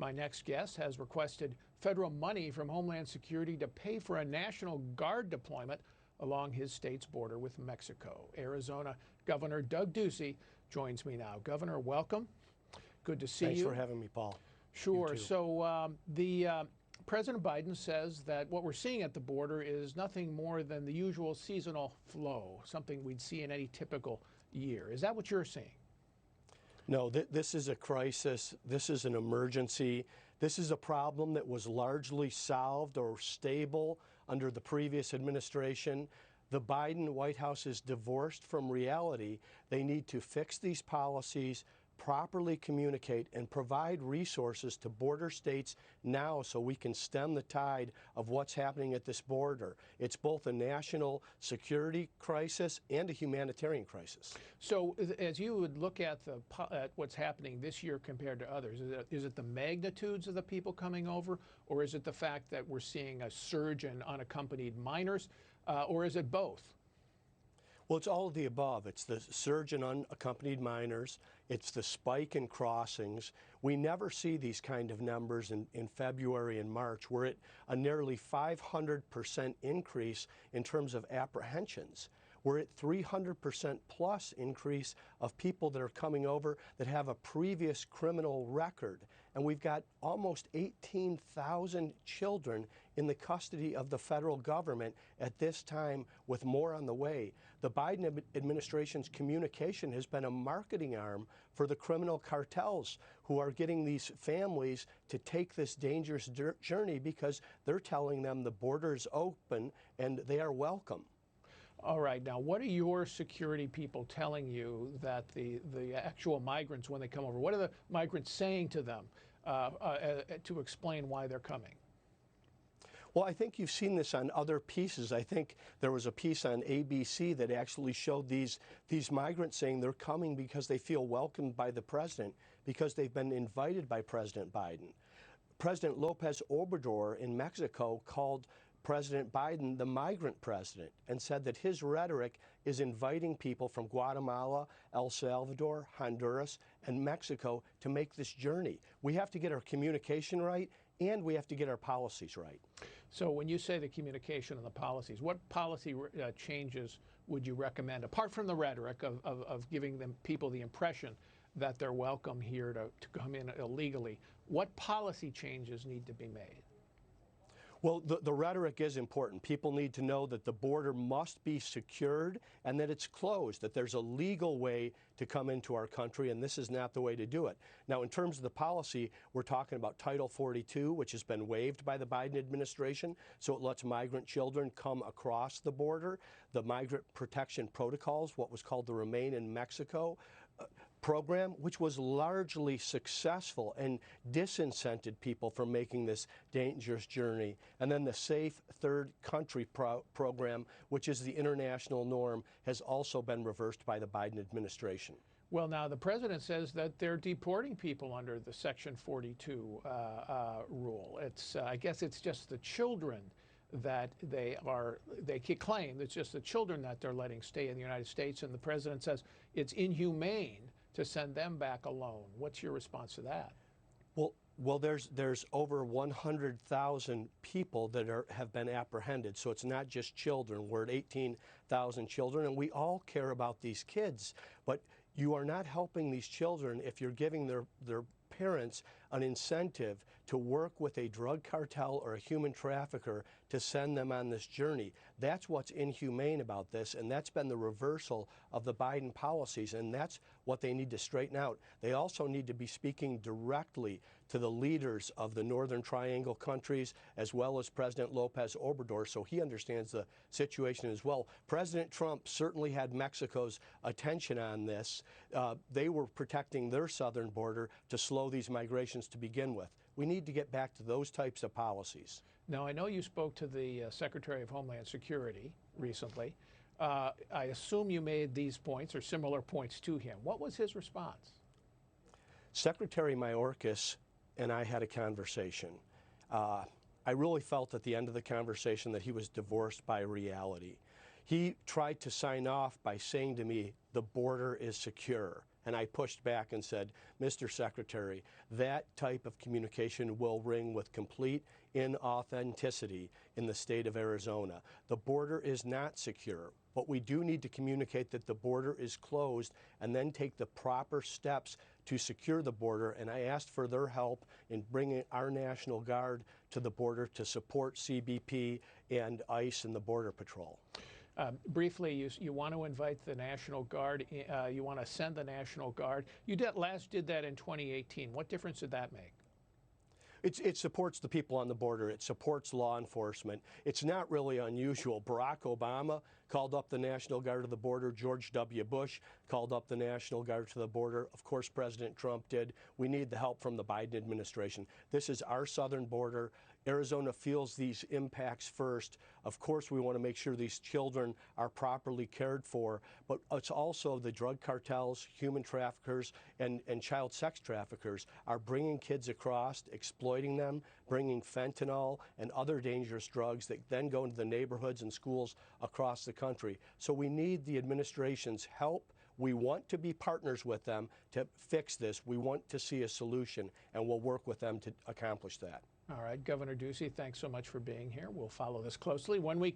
My next guest has requested federal money from Homeland Security to pay for a National Guard deployment along his state's border with Mexico. Arizona Governor Doug Ducey joins me now. Governor, welcome. Good to see you. Thanks for having me, Paul. Sure. So President Biden says that what we're seeing at the border is nothing more than the usual seasonal flow, something we'd see in any typical year. Is that what you're seeing? No, this is a crisis. This is an emergency. This is a problem that was largely solved or stable under the previous administration. The Biden White House is divorced from reality. They need to fix these policies, properly communicate, and provide resources to border states now so we can stem the tide of what's happening at this border. It's both a national security crisis and a humanitarian crisis. So as you would look at what's happening this year compared to others, is it the magnitudes of the people coming over, or is it the fact that we're seeing a surge in unaccompanied minors, or is it both? Well, it's all of the above. It's the surge in unaccompanied minors. It's the spike in crossings. We never see these kind of numbers in February and March. We're at a nearly 500% increase in terms of apprehensions. We're at 300% plus increase of people that are coming over that have a previous criminal record. And we've got almost 18,000 children in the custody of the federal government at this time, with more on the way. The Biden administration's communication has been a marketing arm for the criminal cartels who are getting these families to take this dangerous journey because they're telling them the border is open and they are welcome. All right. Now, what are your security people telling you that the actual migrants, when they come over, what are the migrants saying to them to explain why they're coming? Well, I think you've seen this on other pieces. I think there was a piece on ABC that actually showed these migrants saying they're coming because they feel welcomed by the president, because they've been invited by President Biden. President Lopez Obrador in Mexico called President Biden the migrant president and said that his rhetoric is inviting people from Guatemala, El Salvador, Honduras, and Mexico to make this journey. We have to get our communication right, and we have to get our policies right. So when you say the communication and the policies, what policy changes would you recommend, apart from the rhetoric of giving them people the impression that they're welcome here to come in illegally? What policy changes need to be made? Well, the rhetoric is important. People need to know that the border must be secured and that it's closed, that there's a legal way to come into our country, and this is not the way to do it. Now, in terms of the policy, we're talking about Title 42, which has been waived by the Biden administration, so it lets migrant children come across the border. The Migrant Protection Protocols, what was called the Remain in Mexico program, which was largely successful and disincented people from making this dangerous journey. And then the Safe Third Country program, which is the international norm, has also been reversed by the Biden administration. Well, now the president says that they're deporting people under the Section 42 rule. I guess it's just the children that they claim it's just the children that they're letting stay in the United States, and the president says it's inhumane to send them back alone. What's your response to that? Well, there's over 100,000 people that have been apprehended, so it's not just children. We're at 18,000 children, and we all care about these kids, but you are not helping these children if you're giving their parents an incentive to work with a drug cartel or a human trafficker to send them on this journey. That's what's inhumane about this, and that's been the reversal of the Biden policies, and that's what they need to straighten out. They also need to be speaking directly to the leaders of the Northern Triangle countries, as well as President Lopez Obrador, so he understands the situation as well. President Trump certainly had Mexico's attention on this. They were protecting their southern border to slow these migrations to begin with. We need to get back to those types of policies. Now, I know you spoke to the Secretary of Homeland Security recently. I assume you made these points or similar points to him. What was his response? Secretary Mayorkas and I had a conversation. I really felt at the end of the conversation that he was divorced by reality. He tried to sign off by saying to me, the border is secure. And I pushed back and said, Mr. Secretary, that type of communication will ring with complete inauthenticity in the state of Arizona. The border is not secure, but we do need to communicate that the border is closed and then take the proper steps to secure the border. And I asked for their help in bringing our National Guard to the border to support CBP and ICE and the Border Patrol. Briefly, you want to invite the National Guard, you want to send the National Guard. You last did that in 2018. What difference did that make? It supports the people on the border. It supports law enforcement. It's not really unusual. Barack Obama called up the National Guard to the border. George W. Bush called up the National Guard to the border. Of course, President Trump did. We need the help from the Biden administration. This is our southern border. Arizona feels these impacts first. Of course, we want to make sure these children are properly cared for, but it's also the drug cartels, human traffickers, and child sex traffickers are bringing kids across, exploiting them, bringing fentanyl and other dangerous drugs that then go into the neighborhoods and schools across the country. So we need the administration's help. We want to be partners with them to fix this. We want to see a solution, and we'll work with them to accomplish that. All right, Governor Ducey, thanks so much for being here. We'll follow this closely. When we